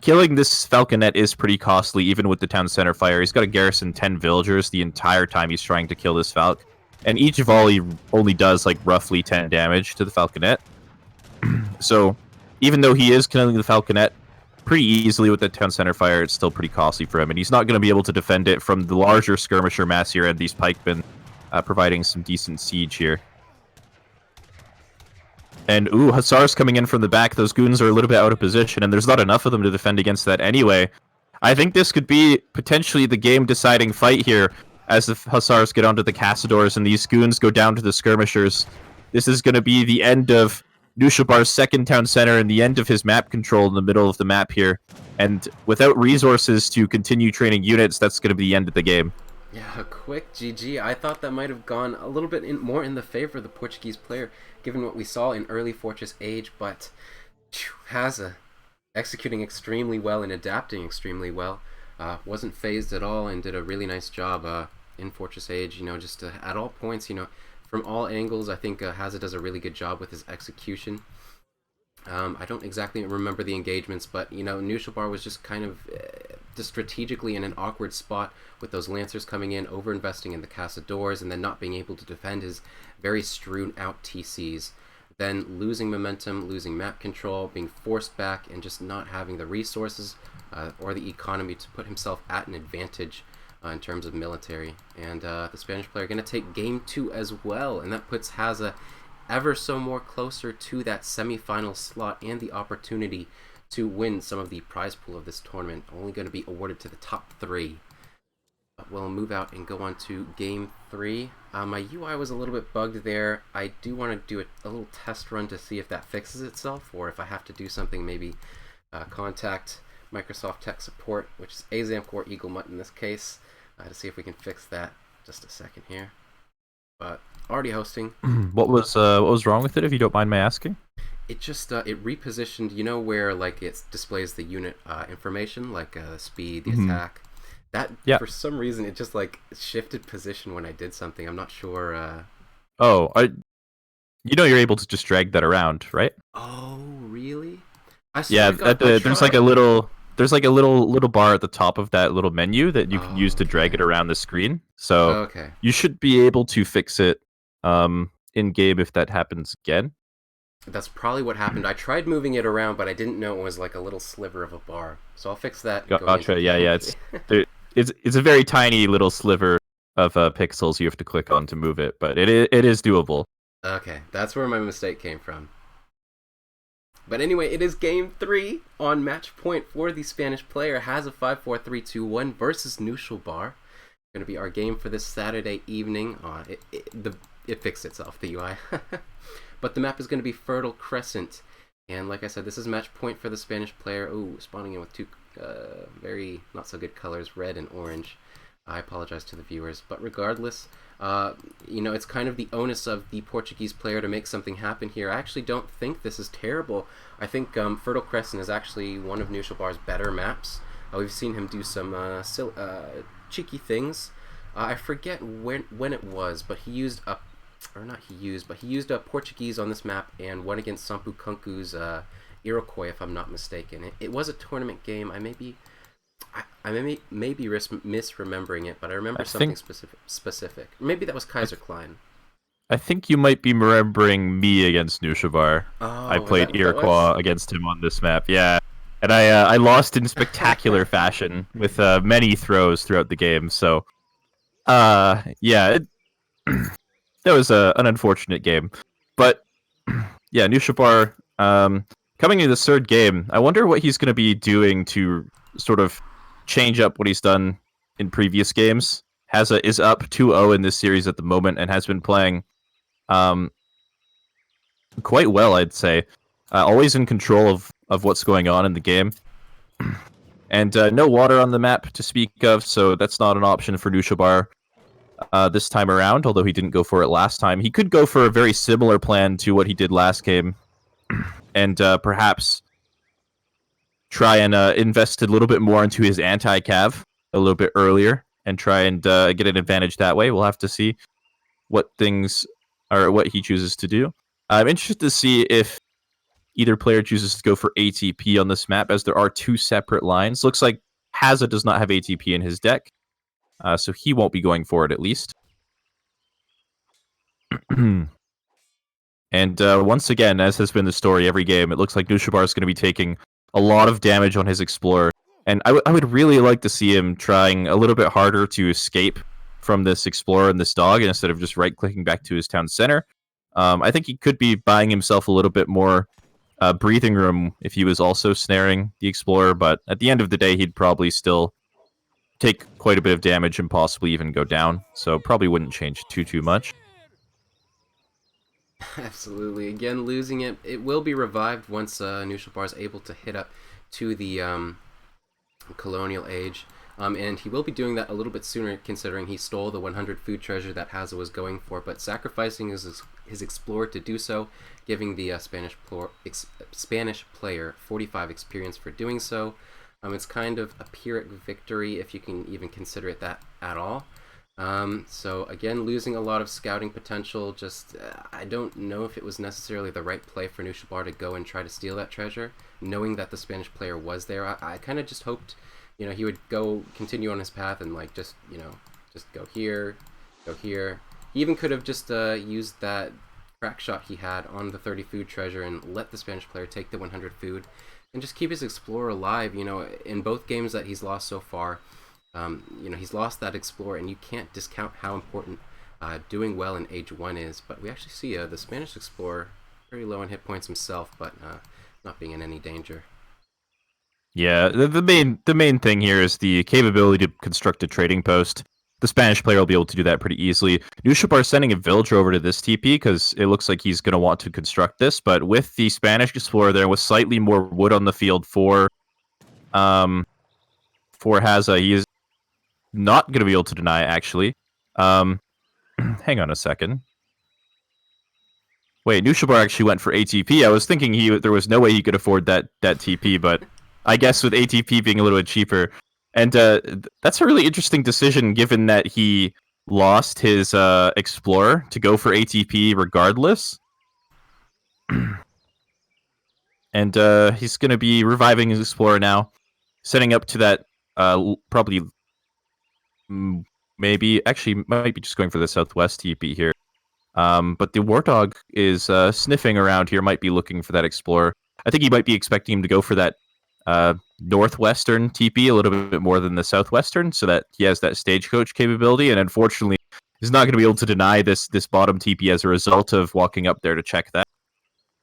S2: killing this Falconet is pretty costly, even with the town center fire. He's got to garrison 10 villagers the entire time he's trying to kill this Falc. And each volley only does, like, roughly 10 damage to the Falconet. So, even though he is killing the Falconet pretty easily with that town center fire, it's still pretty costly for him. And he's not going to be able to defend it from the larger skirmisher mass here and these pikemen providing some decent siege here. And, ooh, Hussars coming in from the back. Those goons are a little bit out of position, and there's not enough of them to defend against that anyway. I think this could be potentially the game-deciding fight here as the Hussars get onto the Castadors and these goons go down to the skirmishers. This is going to be the end of Knuschelbär's second town center and the end of his map control in the middle of the map here. And without resources to continue training units, that's going to be the end of the game.
S1: Yeah, a quick GG. I thought that might have gone a little bit more in the favor of the Portuguese player, given what we saw in early Fortress Age, but Hazza executing extremely well and adapting extremely well. Wasn't phased at all and did a really nice job in Fortress Age, you know, just at all points, you know, from all angles. I think Hazza does a really good job with his execution. I don't exactly remember the engagements, but, you know, Knuschelbär was just kind of just strategically in an awkward spot with those Lancers coming in, over-investing in the Castadors, and then not being able to defend his very strewn-out TCs. Then losing momentum, losing map control, being forced back, and just not having the resources or the economy to put himself at an advantage in terms of military. And the Spanish player going to take Game 2 as well, and that puts Hazza ever so more closer to that semi-final slot and the opportunity to win some of the prize pool of this tournament. Only going to be awarded to the top 3. But we'll move out and go on to Game 3. My UI was a little bit bugged there. I do want to do a little test run to see if that fixes itself, or if I have to do something, maybe contact Microsoft Tech Support, which is Azamcore Eagle Mutt in this case, to see if we can fix that. Just a second here. But already hosting.
S2: What was wrong with it, if you don't mind my asking?
S1: It just it repositioned, you know, where like it displays the unit information, like speed, the attack. That for some reason it just like shifted position when I did something. I'm not sure.
S2: You know, you're able to just drag that around, right?
S1: Oh, really?
S2: There's like a little bar at the top of that little menu that you can use to drag it around the screen. So you should be able to fix it in game if that happens again.
S1: That's probably what happened. I tried moving it around, but I didn't know it was like a little sliver of a bar. So I'll fix that.
S2: Gotcha. Yeah. It's a very tiny little sliver of pixels you have to click on to move it, but it is doable.
S1: Okay, that's where my mistake came from. But anyway, it is Game 3 on match point for the Spanish player. Hazza54321 versus Knuschelbär. Going to be our game for this Saturday evening. It fixed itself, the UI. But the map is going to be Fertile Crescent. And like I said, this is match point for the Spanish player. Ooh, spawning in with two very not so good colors, red and orange. I apologize to the viewers, but regardless, it's kind of the onus of the Portuguese player to make something happen here. I actually don't think this is terrible. I think Fertile Crescent is actually one of Knuschelbär's better maps. We've seen him do some cheeky things. I forget when it was, but he used a Portuguese on this map and won against Sampu Kunku's Iroquois, if I'm not mistaken. It was a tournament game. I may be misremembering it, but I remember something specific. Maybe that was Kaiser Klein.
S2: I think you might be remembering me against Knuschelbär.
S1: Oh,
S2: I played Iroquois against him on this map, yeah. And I lost in spectacular fashion with many throws throughout the game, so... that was an unfortunate game. But, yeah, Knuschelbär, coming into this third game, I wonder what he's going to be doing to sort of change up what he's done in previous games. Hazza is up 2-0 in this series at the moment and has been playing quite well, I'd say. Always in control of what's going on in the game. And no water on the map to speak of, so that's not an option for Knuschelbär this time around, although he didn't go for it last time. He could go for a very similar plan to what he did last game, and perhaps try and invest a little bit more into his anti-cav a little bit earlier, and try and get an advantage that way. We'll have to see what he chooses to do. I'm interested to see if either player chooses to go for ATP on this map, as there are two separate lines. Looks like Hazza does not have ATP in his deck, so he won't be going for it at least. And once again, as has been the story every game, it looks like Knuschelbär is going to be taking a lot of damage on his Explorer. And I would really like to see him trying a little bit harder to escape from this Explorer and this dog, instead of just right-clicking back to his town center. I think he could be buying himself a little bit more breathing room if he was also snaring the Explorer, but at the end of the day, he'd probably still take quite a bit of damage and possibly even go down, so probably wouldn't change too much.
S1: Absolutely. Again, losing it. It will be revived once Knuschelbär is able to hit up to the colonial age. And he will be doing that a little bit sooner, considering he stole the 100 food treasure that Hazza was going for, but sacrificing his Explorer to do so, giving the Spanish player 45 experience for doing so. It's kind of a Pyrrhic victory, if you can even consider it that at all. So again, losing a lot of scouting potential. Just I don't know if it was necessarily the right play for Knuschelbär to go and try to steal that treasure, knowing that the Spanish player was there. I kind of just hoped, he would continue on his path and just go here, go here. He even could have just used that crack shot he had on the 30 food treasure and let the Spanish player take the 100 food and just keep his Explorer alive. In both games that he's lost so far, he's lost that Explorer, and you can't discount how important doing well in Age 1 is. But we actually see the Spanish Explorer very low on hit points himself, but not being in any danger.
S2: Yeah, the main thing here is the capability to construct a trading post. The Spanish player will be able to do that pretty easily. Knuschelbär sending a villager over to this TP because it looks like he's going to want to construct this, but with the Spanish Explorer there, with slightly more wood on the field for Hazza, he is not going to be able to deny, actually. Hang on a second. Wait, Knuschelbär actually went for ATP. I was thinking there was no way he could afford that TP, but I guess with ATP being a little bit cheaper. And that's a really interesting decision, given that he lost his Explorer to go for ATP regardless. And he's going to be reviving his Explorer now, setting up to that probably... maybe, actually, might be just going for the southwest TP here. But the Warthog is sniffing around here, might be looking for that Explorer. I think he might be expecting him to go for that northwestern TP a little bit more than the southwestern, so that he has that stagecoach capability, and unfortunately, he's not going to be able to deny this bottom TP as a result of walking up there to check that.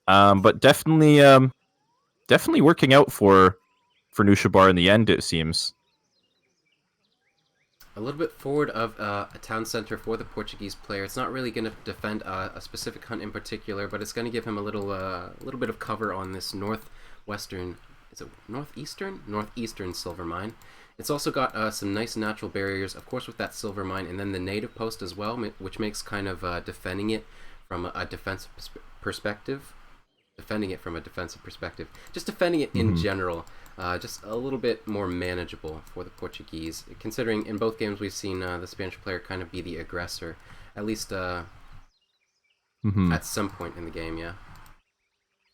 S2: But definitely working out for Knuschelbär in the end, it seems.
S1: A little bit forward of a town center for the Portuguese player. It's not really going to defend a specific hunt in particular, but it's going to give him a little bit of cover on this northwestern, is it northeastern? Northeastern silver mine. It's also got some nice natural barriers, of course, with that silver mine, and then the native post as well, which makes kind of defending it from a defensive perspective. Defending it from a defensive perspective. Just defending it in general. Just a little bit more manageable for the Portuguese, considering in both games we've seen the Spanish player kind of be the aggressor, at least at some point in the game, yeah.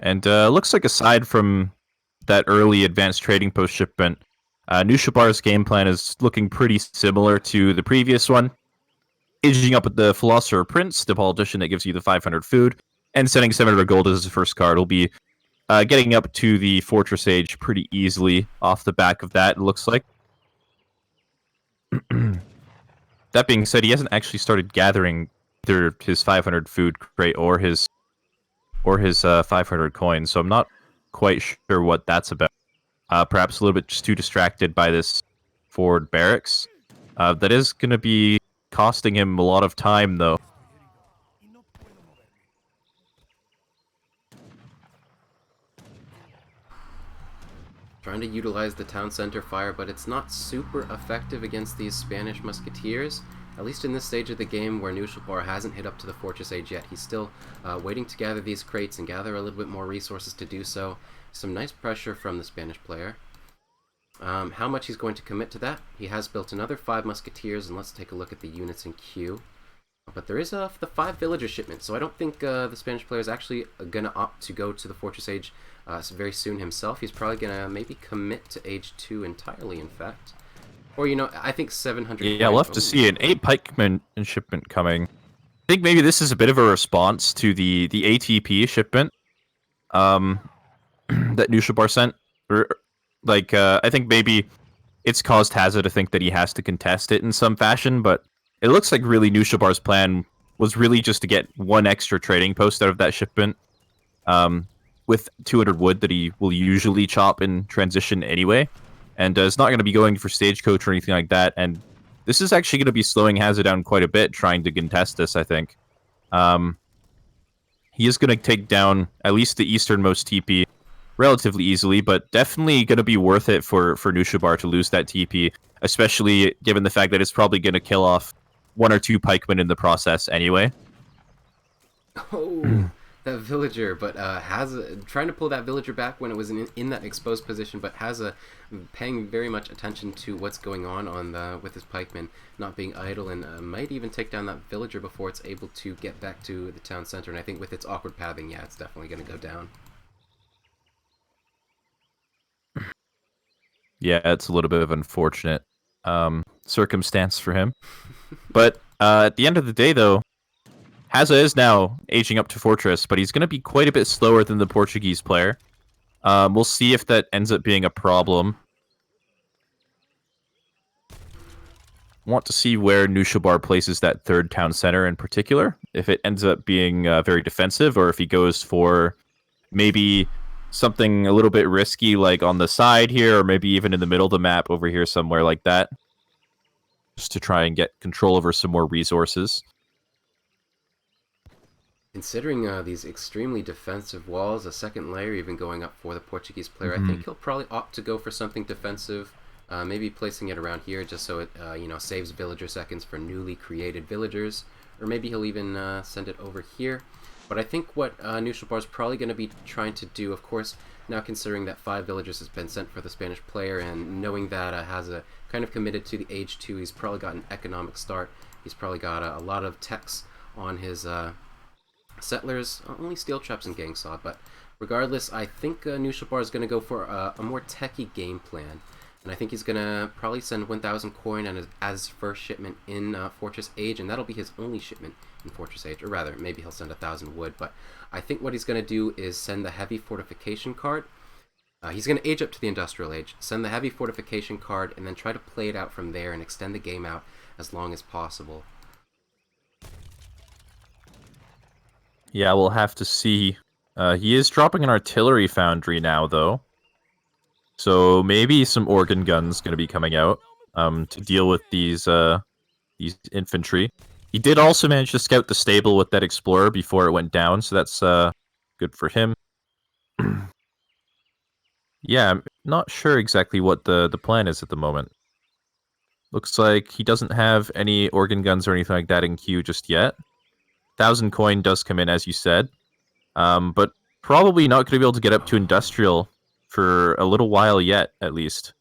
S2: And looks like aside from that early advanced trading post shipment, Knuschelbär's game plan is looking pretty similar to the previous one. Aging up with the Philosopher Prince, the politician that gives you the 500 food, and sending 700 gold as his first card. Will be getting up to the Fortress Age pretty easily off the back of that, it looks like. That being said, he hasn't actually started gathering either his 500 food crate or his 500 coins, so I'm not quite sure what that's about. Perhaps a little bit just too distracted by this forward barracks. That is going to be costing him a lot of time, though.
S1: Trying to utilize the town center fire, but it's not super effective against these Spanish musketeers. At least in this stage of the game where Knuschelbär hasn't hit up to the Fortress Age yet. He's still waiting to gather these crates and gather a little bit more resources to do so. Some nice pressure from the Spanish player. How much he's going to commit to that? He has built another 5 musketeers, and let's take a look at the units in queue. But there is the 5 villager shipment, so I don't think the Spanish player is actually going to opt to go to the Fortress Age very soon himself. He's probably going to maybe commit to Age 2 entirely, in fact. Or, you know, I think 700...
S2: Yeah, we'll have to see an 8 pikeman shipment coming. I think maybe this is a bit of a response to the ATP shipment that Knuschelbär sent. I think maybe it's caused Hazza to think that he has to contest it in some fashion, but it looks like really Knuschelbär's plan was really just to get 1 extra trading post out of that shipment with 200 wood that he will usually chop in transition anyway. And it's not going to be going for stagecoach or anything like that. And this is actually going to be slowing Hazza down quite a bit, trying to contest this, I think. He is going to take down at least the easternmost TP relatively easily, but definitely going to be worth it for Knuschelbär to lose that TP, especially given the fact that it's probably going to kill off 1 or 2 pikemen in the process anyway.
S1: Oh, that villager, but Hazza trying to pull that villager back when it was in that exposed position, but Hazza paying very much attention to what's going on with his pikemen, not being idle, and might even take down that villager before it's able to get back to the town center. And I think with its awkward pathing, yeah, it's definitely going to go down.
S2: Yeah, it's a little bit of an unfortunate circumstance for him. But at the end of the day, though, Hazza is now aging up to Fortress, but he's going to be quite a bit slower than the Portuguese player. We'll see if that ends up being a problem. Want to see where Knuschelbär places that 3rd town center in particular. If it ends up being very defensive, or if he goes for maybe something a little bit risky, like on the side here, or maybe even in the middle of the map over here somewhere like that, just to try and get control over some more resources.
S1: Considering these extremely defensive walls, a 2nd layer even going up for the Portuguese player, I think he'll probably opt to go for something defensive, maybe placing it around here just so it saves villager seconds for newly created villagers, or maybe he'll even send it over here. But I think what Knuschelbär is probably going to be trying to do, of course, now considering that 5 villagers has been sent for the Spanish player, and knowing that Hazza kind of committed to the Age 2, he's probably got an economic start. He's probably got a lot of techs on his settlers, only steel traps and gang saw. But regardless, I think Knuschelbär is going to go for a more techie game plan. And I think he's going to probably send 1,000 coin as first shipment in Fortress Age, and that'll be his only shipment in Fortress Age. Or rather, maybe he'll send 1,000 wood, but I think what he's going to do is send the heavy fortification card. He's going to age up to the Industrial Age, send the heavy fortification card, and then try to play it out from there and extend the game out as long as possible.
S2: Yeah, we'll have to see. He is dropping an artillery foundry now, though. So maybe some organ guns going to be coming out. to deal with these infantry. He did also manage to scout the stable with that explorer before it went down, so that's good for him. Yeah, I'm not sure exactly what the plan is at the moment. Looks like he doesn't have any organ guns or anything like that in queue just yet. 1,000 coin does come in, as you said, but probably not going to be able to get up to industrial for a little while yet, at least.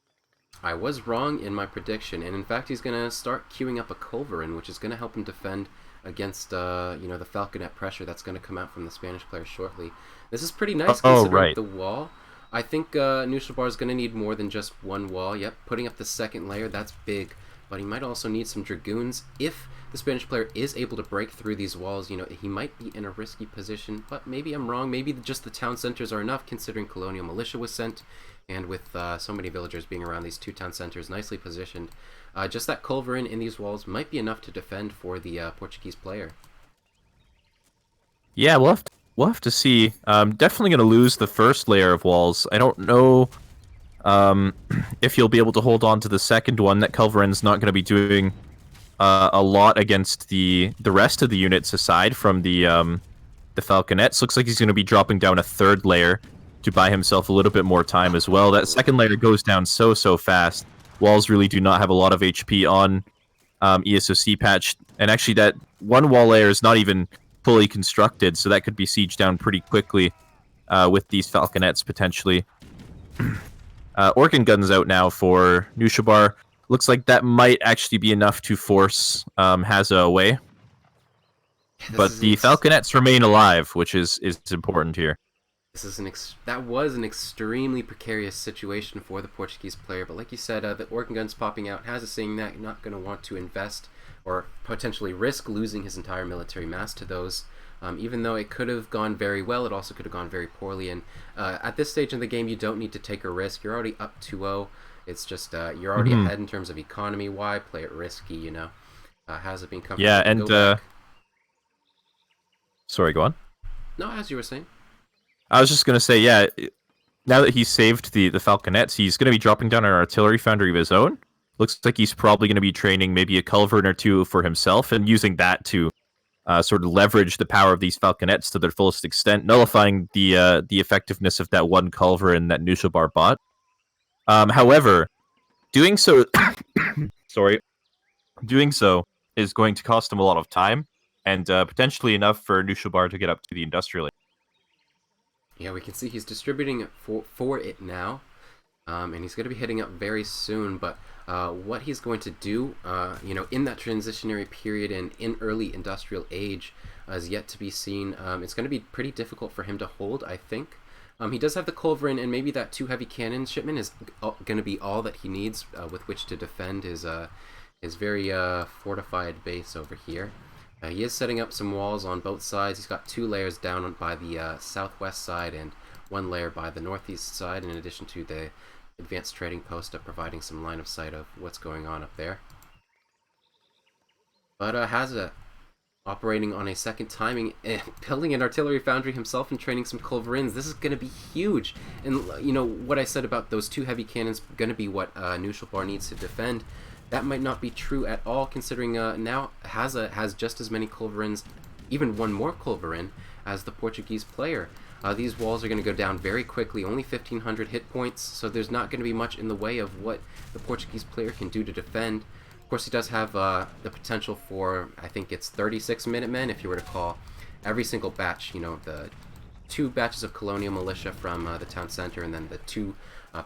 S1: I was wrong in my prediction, and in fact he's going to start queuing up a Culverin, which is going to help him defend against the Falconet pressure that's going to come out from the Spanish player shortly. This is pretty nice considering the wall. I think Knuschelbär is going to need more than just one wall. Yep, putting up the second layer, that's big, but he might also need some Dragoons. If the Spanish player is able to break through these walls, he might be in a risky position, but maybe I'm wrong. Maybe just the town centers are enough, considering Colonial Militia was sent, and with so many villagers being around these two town centers, nicely positioned. Just that Culverin in these walls might be enough to defend for the Portuguese player.
S2: Yeah, we'll have to see. Definitely going to lose the first layer of walls. I don't know if you'll be able to hold on to the second one. That Culverin's not going to be doing a lot against the rest of the units aside from the Falconets. Looks like he's going to be dropping down a third layer to buy himself a little bit more time as well. That second layer goes down so fast. Walls really do not have a lot of HP on ESOC Patch, and actually that one wall layer is not even fully constructed, so that could be sieged down pretty quickly with these Falconets potentially. Organ guns out now for Knuschelbär. Looks like that might actually be enough to force Hazza away. But the Falconets remain alive, which is important here.
S1: This is that was an extremely precarious situation for the Portuguese player, but like you said, the organ guns popping out, Hazza saying that you're not going to want to invest or potentially risk losing his entire military mass to those. Even though it could have gone very well, it also could have gone very poorly. And at this stage in the game, you don't need to take a risk. You're already up 2-0. It's just you're already ahead in terms of economy. Why play it risky? Hazza being comfortable.
S2: Yeah, and sorry, go on.
S1: No, as you were saying.
S2: I was just going to say, yeah, now that he's saved the Falconets, he's going to be dropping down an artillery foundry of his own. Looks like he's probably going to be training maybe a culverin or two for himself and using that to sort of leverage the power of these Falconets to their fullest extent, nullifying the effectiveness of that one culverin that Knuschelbär bought. However, doing so, doing so is going to cost him a lot of time and potentially enough for Knuschelbär to get up to the industrial.
S1: Yeah, we can see he's distributing it for it now, and he's going to be hitting up very soon. But what he's going to do, in that transitionary period and in early industrial age, is yet to be seen. It's going to be pretty difficult for him to hold, I think. He does have the culverin, and maybe that 2 heavy cannon shipment is going to be all that he needs with which to defend his very fortified base over here. He is setting up some walls on both sides. He's got 2 layers down by the southwest side and 1 layer by the northeast side, in addition to the advanced trading post providing some line of sight of what's going on up there. But Hazza operating on a second timing, building an artillery foundry himself and training some culverins. This is going to be huge. And what I said about those 2 heavy cannons going to be what Knuschelbär needs to defend. That might not be true at all, considering now Hazza has just as many culverins, even 1 more culverin, as the Portuguese player. These walls are going to go down very quickly, only 1,500 hit points, so there's not going to be much in the way of what the Portuguese player can do to defend. Of course, he does have the potential for, I think it's 36 Minutemen, if you were to call every single batch, the 2 batches of Colonial Militia from the town center, and then the 2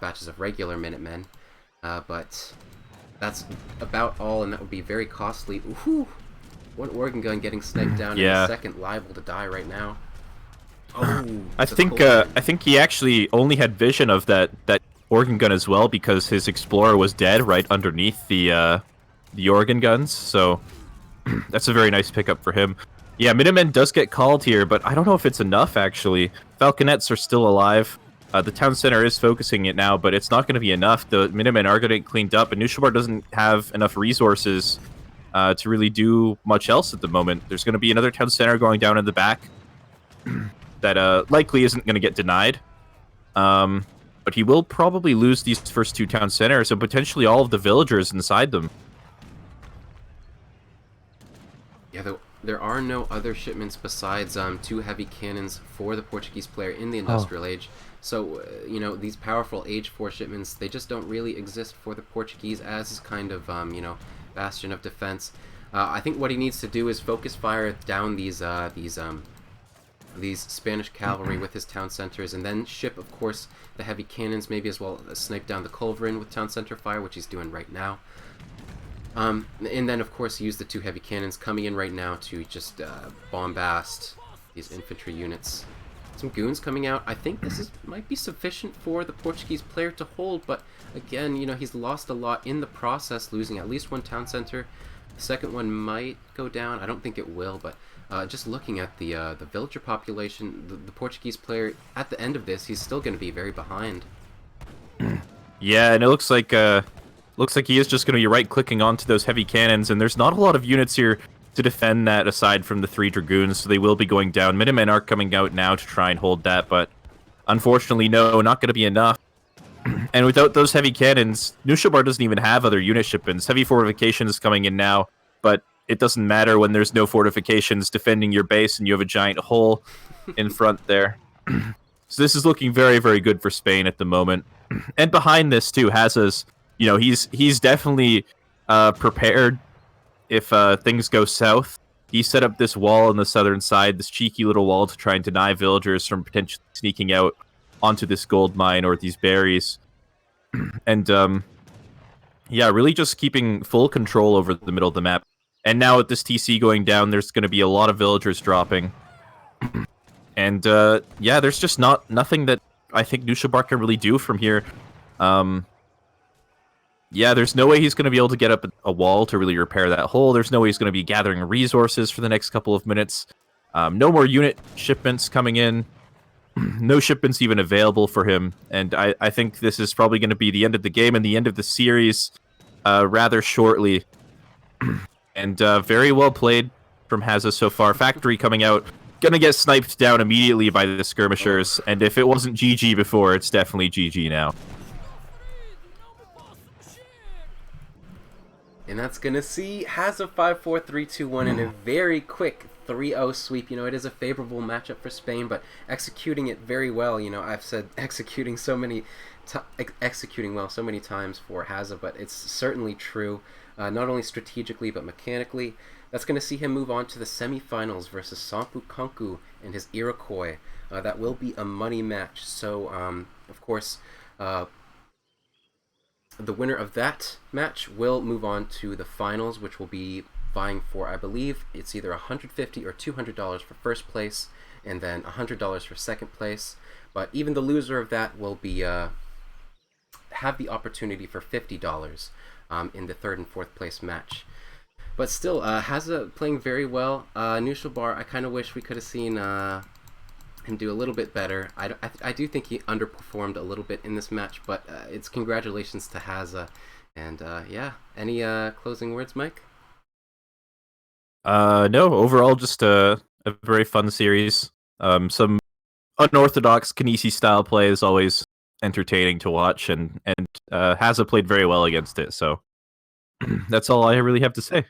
S1: batches of regular Minutemen. But that's about all, and that would be very costly. Whew! 1 organ gun getting sniped down, and the second liable to die right now. Oh,
S2: I think he actually only had vision of that organ gun as well, because his explorer was dead right underneath the organ guns. So that's a very nice pickup for him. Yeah, Minutemen does get called here, but I don't know if it's enough actually. Falconets are still alive. The town center is focusing it now, but it's not going to be enough. The Minutemen are going to get cleaned up, and Knuschelbär doesn't have enough resources to really do much else at the moment. There's going to be another town center going down in the back that likely isn't going to get denied. but he will probably lose these first 2 town centers and potentially all of the villagers inside them.
S1: Yeah, there are no other shipments besides 2 heavy cannons for the Portuguese player in the Industrial Age. So, you know, these powerful Age 4 shipments, they just don't really exist for the Portuguese as is kind of, you know, bastion of defense. I think what he needs to do is focus fire down these Spanish cavalry with his town centers, and then ship, of course, the heavy cannons, maybe as well as snipe down the culverin with town center fire, which he's doing right now. And then, of course, use the 2 heavy cannons coming in right now to just bombast these infantry units. Some goons coming out. I think this might be sufficient for the Portuguese player to hold, but again, you know, he's lost a lot in the process, losing at least 1 town center. The second one might go down. I don't think it will, but just looking at the villager population, the Portuguese player, at the end of this, he's still going to be very behind.
S2: Yeah, and it looks like he is just going to be right-clicking onto those heavy cannons, and there's not a lot of units here to defend that aside from the 3 dragoons, so they will be going down. Minutemen are coming out now to try and hold that, but unfortunately, no, not going to be enough. And without those heavy cannons, Knuschelbär doesn't even have other unit shipments. Heavy fortifications coming in now, but it doesn't matter when there's no fortifications defending your base and you have a giant hole in front there. So this is looking very, very good for Spain at the moment. And behind this, too, Hazza's, you know, he's definitely prepared if things go south. He set up this wall on the southern side, this cheeky little wall to try and deny villagers from potentially sneaking out onto this gold mine or these berries. And, yeah, really just keeping full control over the middle of the map. And now with this TC going down, there's going to be a lot of villagers dropping. And, yeah, there's just nothing that I think Knuschelbär can really do from here. Yeah, there's no way he's going to be able to get up a wall to really repair that hole. There's no way he's going to be gathering resources for the next couple of minutes. No more unit shipments coming in. No shipments even available for him. And I think this is probably going to be the end of the game and the end of the series rather shortly. And very well played from Hazza so far. Factory coming out. Going to get sniped down immediately by the skirmishers. And if it wasn't GG before, it's definitely GG now.
S1: And that's going to see Hazza54321 in a very quick 3-0 sweep. You know, it is a favorable matchup for Spain, but executing it very well. You know, I've said executing well so many times for Hazza, but it's certainly true, not only strategically but mechanically. That's going to see him move on to the semifinals versus Sampu Kanku and his Iroquois. That will be a money match. So, of course, the winner of that match will move on to the finals, which will be vying for, I believe, it's either $150 or $200 for first place, and then $100 for second place. But even the loser of that will be have the opportunity for $50 in the third and fourth place match. But still, Hazza playing very well. Knuschelbär, I kind of wish we could have seen him do a little bit better. I do think he underperformed a little bit in this match, but it's congratulations to Hazza. And yeah, any closing words, Mike?
S2: No, overall just a very fun series. Some unorthodox Knisi style play is always entertaining to watch, and Hazza played very well against it, so that's all I really have to say.